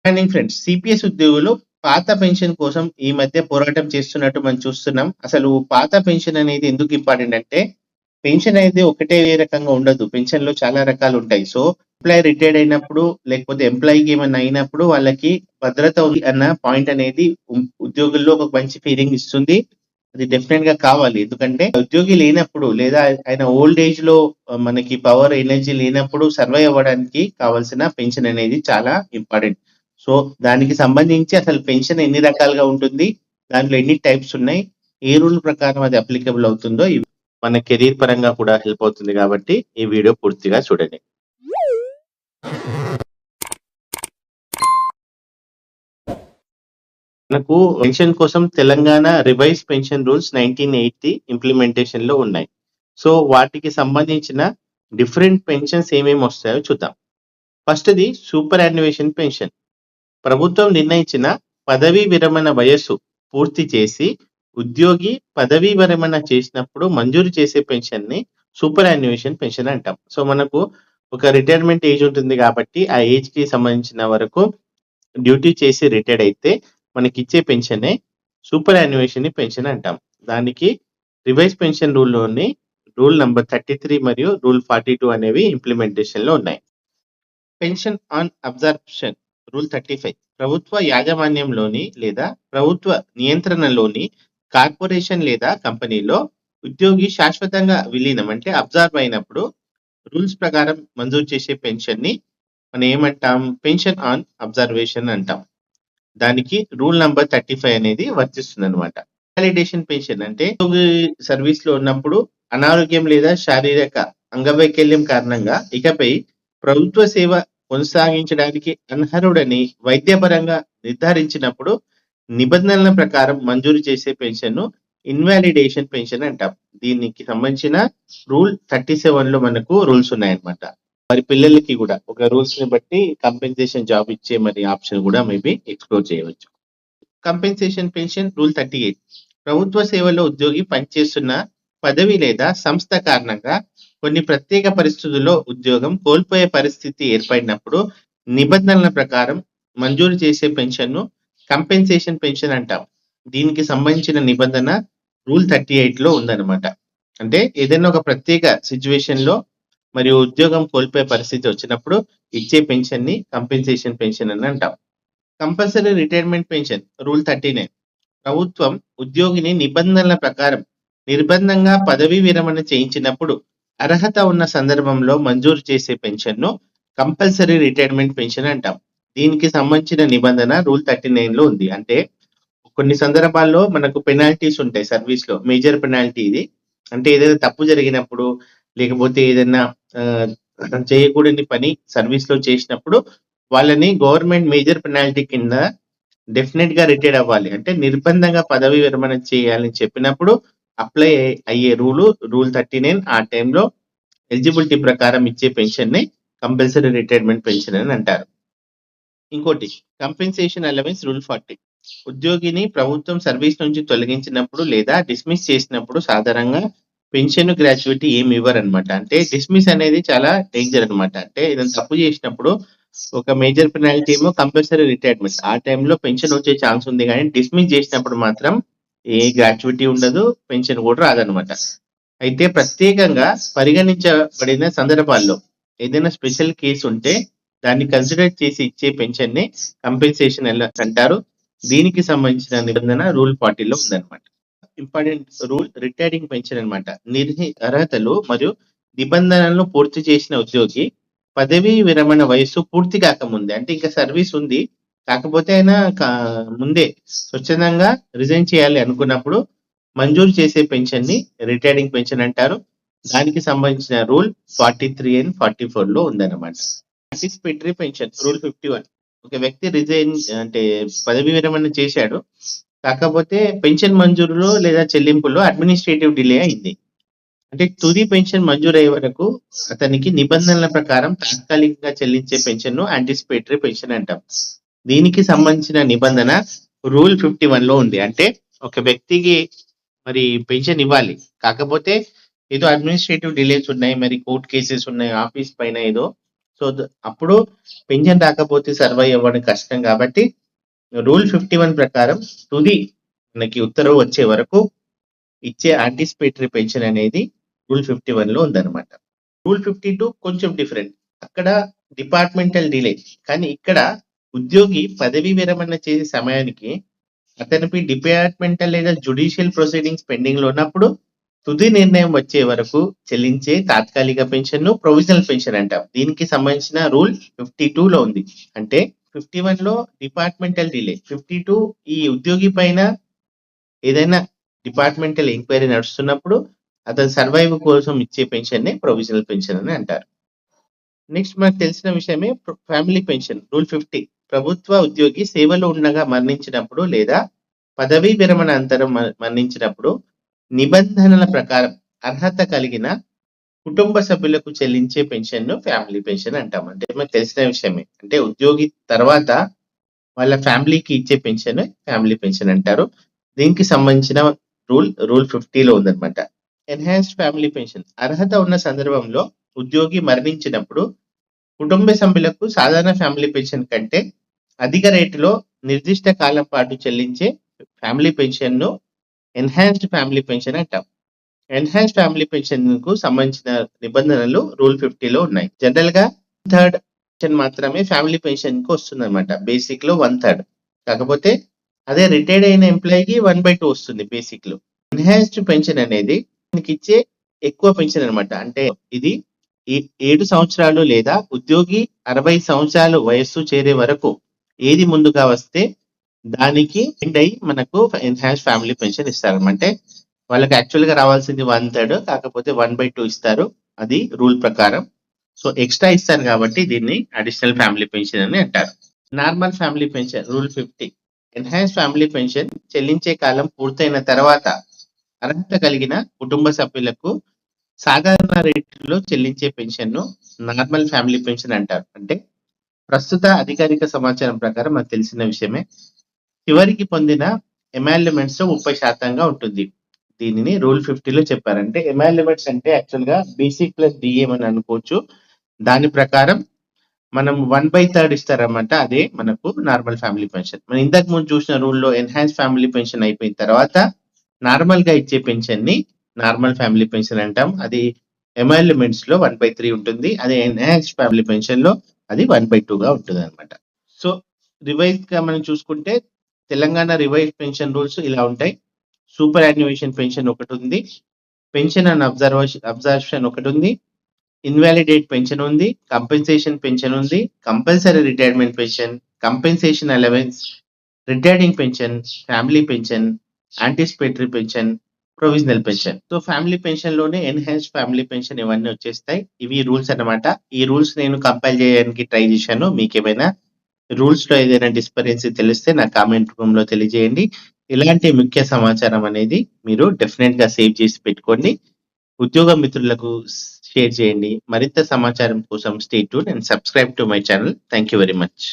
Morning friends. CPS ఉద్యోగులు పాత pension కోసం ఈ మధ్య పోరాటం చేస్తున్నట్టు మనం చూస్తున్నాం. అసలు పాత పెన్షన్ అనేది ఎందుకు ఇంపార్టెంట్ అంటే, పెన్షన్ అయితే ఒకటే రకంగా ఉండదు. పెన్షన్‌లో చాలా రకాలుంటాయి. సో, ఎంప్లాయీ రిటైర్డ్ అయినప్పుడు, లేకపోతే ఎంప్లాయీకి ఏమన్నా అయినప్పుడు వాళ్ళకి భద్రత ఉంది అన్న పాయింట్ అనేది ఉద్యోగుల్లో ఒక మంచి ఫీలింగ్ ఇస్తుంది. అది డెఫినెట్‌గా కావాలి. ఎందుకంటే ఉద్యోగి లేనప్పుడు లేదా ఆయన ఓల్డ్ ఏజ్‌లో మనకి పవర్, ఎనర్జీ లేనప్పుడు సర్వైవ్ అవ్వడానికి కావాల్సిన పెన్షన్ అనేది చాలా ఇంపార్టెంట్. సో, దానికి సంబంధించి అసలు పెన్షన్ ఎన్ని రకాలుగా ఉంటుంది? దాంట్లో ఎన్ని టైప్స్ ఉన్నాయి? ఏ రూల్ ప్రకారం అది అప్లికబుల్ అవుతుందో మన కెరీర్ పరంగా కూడా హెల్ప్ అవుతుంది కాబట్టి ఈ వీడియో పూర్తిగా చూడండి. మనకు పెన్షన్ కోసం Telangana revise pension rules 1980 implementation లో ఉన్నాయి. సో వాటికి సంబంధించిన డిఫరెంట్ పెన్షన్స్ ఏమేమి వస్తాయో చూద్దాం. ఫస్ట్‌ది సూపర్ యాన్యుయేషన్ పెన్షన్. ప్రభుత్వం నిర్ణయించిన పదవీ విరమణ వయస్సు పూర్తి చేసి ఉద్యోగి పదవీ విరమణ చేసినప్పుడు మంజూరు చేసే పెన్షన్‌ని సూపర్ యాన్యుయేషన్ పెన్షన్ అంటాం. సో మనకు ఒక రిటైర్మెంట్ ఏజ్ ఉంటుంది కాబట్టి ఆ ఏజ్‌కి సంబంధించిన వరకు డ్యూటీ చేసి రిటైర్డ్ అయితే మనకిచ్చే పెన్షనే సూపర్ యాన్యుయేషన్ పెన్షన్ అంటాం. దానికి రివైజ్ పెన్షన్ రూల్‌లోని రూల్ నంబర్ 33 మరియు రూల్ 42 అనేవి ఇంప్లిమెంటేషన్‌లో ఉన్నాయి. పెన్షన్ ఆన్ అబ్జర్ప్షన్ రూల్ 35 ప్రభుత్వ యాజమాన్యంలోని లేదా ప్రభుత్వ నియంత్రణలోని కార్పొరేషన్ లేదా కంపెనీలో ఉద్యోగి శాశ్వతంగా విలీనం అంటే అబ్జార్బ్ అయినప్పుడు రూల్స్ ప్రకారం మంజూరు చేసే పెన్షన్‌ని మనం ఏమంటాం? పెన్షన్ ఆన్ అబ్జర్వేషన్ అంటాం. దానికి రూల్ నంబర్ 35 అనేది వర్తిస్తుందన్నమాట. ఇన్వాలిడేషన్ పెన్షన్ అంటే ఉద్యోగి సర్వీస్ లో ఉన్నప్పుడు అనారోగ్యం లేదా శారీరక అంగవైకల్యం కారణంగా ఇకపై ప్రభుత్వ సేవ కొనసాగించడానికి అనర్హుడని వైద్యపరంగా నిర్ధారించినప్పుడు నిబంధనల ప్రకారం మంజూరు చేసే పెన్షన్ ను ఇన్వాలిడేషన్ పెన్షన్ అంటాం. దీనికి సంబంధించిన రూల్ 37 లో మనకు రూల్స్ ఉన్నాయన్నమాట. మరి పిల్లలకి కూడా ఒక రూల్స్ ని బట్టి కంపెన్సేషన్ జాబ్ ఇచ్చే మరి ఆప్షన్ కూడా మేబీ ఎక్స్‌ప్లోర్ చేయవచ్చు. కంపెన్సేషన్ పెన్షన్ రూల్ 38 ప్రభుత్వ సేవలో ఉద్యోగి పనిచేస్తున్న పదవి లేదా సంస్థ కారణంగా కొన్ని ప్రత్యేక పరిస్థితుల్లో ఉద్యోగం కోల్పోయే పరిస్థితి ఏర్పడినప్పుడు నిబంధనల ప్రకారం మంజూరు చేసే పెన్షన్‌ను కంపెన్సేషన్ పెన్షన్ అంటాం. దీనికి సంబంధించిన నిబంధన రూల్ 38 లో ఉందన్నమాట. అంటే ఏదైనా ఒక ప్రత్యేక సిట్యుయేషన్‌లో మరియు ఉద్యోగం కోల్పోయే పరిస్థితి వచ్చినప్పుడు ఇచ్చే పెన్షన్‌ని కంపెన్సేషన్ పెన్షన్ అని అంటాం. కంపల్సరీ రిటైర్మెంట్ పెన్షన్ రూల్ 39 ప్రభుత్వం ఉద్యోగిని నిబంధనల ప్రకారం నిర్బంధంగా పదవీ విరమణ చేయించినప్పుడు అర్హత ఉన్న సందర్భంలో మంజూరు చేసే పెన్షన్‌ను కంపల్సరీ రిటైర్మెంట్ పెన్షన్ అంటాం. దీనికి సంబంధించిన నిబంధన రూల్ 39 లో ఉంది. అంటే కొన్ని సందర్భాల్లో మనకు పెనాల్టీస్ ఉంటాయి సర్వీస్‌లో. మేజర్ పెనాల్టీ ఇది. అంటే ఏదైనా తప్పు జరిగినప్పుడు లేకపోతే ఏదైనా చేయకూడని పని సర్వీస్‌లో చేసినప్పుడు వాళ్ళని గవర్నమెంట్ మేజర్ పెనాల్టీ కింద డెఫినిట్‌గా రిటైర్డ్ అవ్వాలి. అంటే నిర్బంధంగా పదవీ విరమణ చేయాలని చెప్పినప్పుడు అప్లై అయ్యే రూల్ 39 ఆ టైంలో ఎలిజిబిలిటీ ప్రకారం ఇచ్చే పెన్షన్‌ని కంపల్సరీ రిటైర్మెంట్ పెన్షన్ అని అంటారు. ఇంకోటి కంపెన్సేషన్ అలవెన్స్ రూల్ 40 ఉద్యోగిని ప్రభుత్వం సర్వీస్ నుంచి తొలగించినప్పుడు లేదా డిస్మిస్ చేసినప్పుడు సాధారణంగా పెన్షన్, గ్రాట్యుటీ ఏమి ఇవ్వరన్నమాట. అంటే డిస్మిస్ అనేది చాలా డేంజర్ అన్నమాట. అంటే ఏదైనా తప్పు చేసినప్పుడు ఒక మేజర్ పెనాల్టీ ఏమో కంపల్సరీ రిటైర్మెంట్. ఆ టైంలో పెన్షన్ వచ్చే ఛాన్స్ ఉంది కానీ డిస్మిస్ చేసినప్పుడు మాత్రం ఏ గ్రాట్యుటీ ఉండదు, పెన్షన్ కూడా రాదన్నమాట. అయితే ప్రత్యేకంగా పరిగణించబడిన సందర్భాల్లో ఏదైనా స్పెషల్ కేసు ఉంటే దాన్ని కన్సిడర్ చేసి ఇచ్చే పెన్షన్‌ని కంపెన్సేషన్ అలవెన్స్ అంటారు. దీనికి సంబంధించిన నిబంధన రూల్ 40 లో ఉందన్నమాట. ఇంపార్టెంట్ రూల్ రిటైరింగ్ పెన్షన్ అన్నమాట. అర్హతలు మరియు నిబంధనలను పూర్తి చేసిన ఉద్యోగి పదవీ విరమణ వయస్సు పూర్తి కాకముందే అంటే ఇంకా సర్వీస్ ఉంది. కాకపోతే ఆయన ముందే స్వచ్ఛందంగా రిజైన్ చేయాలి అనుకున్నప్పుడు మంజూరు చేసే పెన్షన్‌ని రిటైరింగ్ పెన్షన్ అంటారు. దానికి సంబంధించిన రూల్ 43 అండ్ 44 లో ఉందన్నమాట. యాంటిసిపేటరీ పెన్షన్ రూల్ 51 ఒక వ్యక్తి రిజైన్ అంటే పదవీ విరమణ చేశాడు. కాకపోతే పెన్షన్ మంజూరులో లేదా చెల్లింపులో అడ్మినిస్ట్రేటివ్ డిలే అయింది. అంటే తుది పెన్షన్ మంజూరయ్యే వరకు అతనికి నిబంధనల ప్రకారం తాత్కాలికంగా చెల్లించే పెన్షన్‌ను యాంటిసిపేటరీ పెన్షన్ అంటాం. దీనికి సంబంధించిన నిబంధన రూల్ 51 లో ఉంది. అంటే ఒక వ్యక్తికి మరి పెన్షన్ ఇవ్వాలి. కాకపోతే ఏదో అడ్మినిస్ట్రేటివ్ డిలేస్ ఉన్నాయి, మరి కోర్ట్ కేసెస్ ఉన్నాయి, ఆఫీస్ పైన ఏదో సో అప్పుడు పెన్షన్ రాకపోతే సర్వైవ్ అవ్వడం కష్టం కాబట్టి రూల్ 51 ప్రకారం తుది మనకి ఉత్తర్వు వచ్చే వరకు ఇచ్చే యాంటిసిపేటరీ పెన్షన్ అనేది రూల్ 51 లో ఉందన్నమాట. రూల్ 52 కొంచెం డిఫరెంట్. అక్కడ డిపార్ట్మెంటల్ డిలే, కానీ ఇక్కడ ఉద్యోగి పదవీ విరమణ చేసే సమయానికి అతనికి డిపార్ట్మెంటల్ లేదా జ్యుడిషియల్ ప్రొసీడింగ్స్ పెండింగ్ లో ఉన్నప్పుడు తుది నిర్ణయం వచ్చే వరకు చెల్లించే తాత్కాలిక పెన్షన్ ప్రొవిజనల్ పెన్షన్ అంటాం. దీనికి సంబంధించిన రూల్ 52 లో ఉంది. అంటే 51 లో డిపార్ట్మెంటల్ డిలే, 52 ఈ ఉద్యోగి పైన ఏదైనా డిపార్ట్మెంటల్ ఎంక్వైరీ నడుస్తున్నప్పుడు అతను సర్వైవ్ కోసం ఇచ్చే పెన్షన్ నే ప్రొవిజనల్ పెన్షన్ అని అంటారు. నెక్స్ట్ మనకు తెలిసిన విషయమే ఫ్యామిలీ పెన్షన్ రూల్ 50. ప్రభుత్వ ఉద్యోగి సేవలో ఉండగా మరణించినప్పుడు లేదా పదవీ విరమణ అనంతరం మరణించినప్పుడు నిబంధనల ప్రకారం అర్హత కలిగిన కుటుంబ సభ్యులకు చెల్లించే పెన్షన్ ను ఫ్యామిలీ పెన్షన్ అంటాం. అంటే మనకు తెలిసిన విషయమే. అంటే ఉద్యోగి తర్వాత వాళ్ళ ఫ్యామిలీకి ఇచ్చే పెన్షన్ ఫ్యామిలీ పెన్షన్ అంటారు. దీనికి సంబంధించిన రూల్ 50 లో ఉందన్నమాట. ఎన్హాన్స్డ్ ఫ్యామిలీ పెన్షన్ అర్హత ఉన్న సందర్భంలో ఉద్యోగి మరణించినప్పుడు కుటుంబ సభ్యులకు సాధారణ ఫ్యామిలీ పెన్షన్ కంటే అధిక రేటులో నిర్దిష్ట కాలం పాటు చెల్లించే ఫ్యామిలీ పెన్షన్ ను ఎన్హాన్స్డ్ ఫ్యామిలీ పెన్షన్ అంటాం. ఎన్హాన్స్డ్ ఫ్యామిలీ పెన్షన్ కు సంబంధించిన నిబంధనలు రూల్ 50 లో ఉన్నాయి. జనరల్ గా 1/3 పెన్షన్ మాత్రమే ఫ్యామిలీ పెన్షన్ కు వస్తుంది అనమాట. బేసిక్ లో 1/3. కాకపోతే అదే రిటైర్డ్ అయిన ఎంప్లాయీకి 1/2 వస్తుంది బేసిక్ లో. ఎన్హాన్స్డ్ పెన్షన్ అనేది మనకి ఇచ్చే ఎక్కువ పెన్షన్ అనమాట. అంటే ఇది 7 సంవత్సరాలు లేదా ఉద్యోగి 60 సంవత్సరాలు వయస్సు చేరే వరకు ఏది ముందుగా వస్తే దానికి ఎండ్ అయ్యి మనకు ఎన్హాన్స్ ఫ్యామిలీ పెన్షన్ ఇస్తారు. అంటే వాళ్ళకి యాక్చువల్ గా రావాల్సింది 1/3, కాకపోతే 1/2 ఇస్తారు. అది రూల్ ప్రకారం. సో ఎక్స్ట్రా ఇస్తారు కాబట్టి దీన్ని అడిషనల్ ఫ్యామిలీ పెన్షన్ అని అంటారు. Normal family pension rule 50. Enhance family pension చెల్లించే కాలం పూర్తయిన తర్వాత అర్హత కలిగిన కుటుంబ సభ్యులకు సాధారణ రేటులో చెల్లించే పెన్షన్ ను నార్మల్ ఫ్యామిలీ పెన్షన్ అంటారు. అంటే ప్రస్తుత అధికారిక సమాచారం ప్రకారం మనకు తెలిసిన విషయమే. చివరికి పొందిన ఎమాల్యుమెంట్స్ 30% ఉంటుంది. దీనిని రూల్ 50 లో చెప్పారంటే ఎమాల్యుమెంట్స్ అంటే యాక్చువల్ గా బేసిక్ ప్లస్ డిఏ అని అనుకోవచ్చు. దాని ప్రకారం మనం 1/3 ఇస్తారన్నమాట. అదే మనకు నార్మల్ ఫ్యామిలీ పెన్షన్. మనం ఇంతకు ముందు చూసిన రూల్లో ఎన్హాన్స్ ఫ్యామిలీ పెన్షన్ అయిపోయిన తర్వాత నార్మల్ గా ఇచ్చే పెన్షన్ ని నార్మల్ ఫ్యామిలీ పెన్షన్ అంటాం. అది ఎమాల్యుమెంట్స్ లో 1/3 ఉంటుంది. అదే ఎన్హాన్స్డ్ ఫ్యామిలీ పెన్షన్ లో అది 1/2 గా ఉంటుంది అనమాట. సో రివైజ్ గా మనం చూసుకుంటే తెలంగాణ రివైజ్ పెన్షన్ రూల్స్ ఇలా ఉంటాయి. సూపర్ యాన్యుయేషన్ పెన్షన్ ఒకటి ఉంది, పెన్షన్ అండ్ అబ్జర్వేషన్ ఒకటి ఉంది, ఇన్వాలిడేట్ పెన్షన్ ఉంది, కంపెన్సేషన్ పెన్షన్ ఉంది, compulsory retirement pension, compensation allowance, retiring pension, family pension, anticipatory pension, provisional pension. So family pension లోనే ఎన్హాన్స్డ్ ఫ్యామిలీ పెన్షన్ ఇవన్నీ వచ్చేస్తాయి. ఇవి రూల్స్ అన్నమాట. ఈ రూల్స్ నేను కంపైల్ చేయడానికి ట్రై చేశాను. మీకు ఏమైనా రూల్స్ లో ఏదైనా డిస్పరెన్సీ తెలిస్తే నా కామెంట్ రూమ్ లో తెలియజేయండి. ఇలాంటి ముఖ్య సమాచారం అనేది మీరు డెఫినెట్ గా సేవ్ చేసి పెట్టుకోండి. ఉద్యోగ మిత్రులకు షేర్ చేయండి. మరింత సమాచారం కోసం stay tuned and subscribe to my channel. Thank you very much.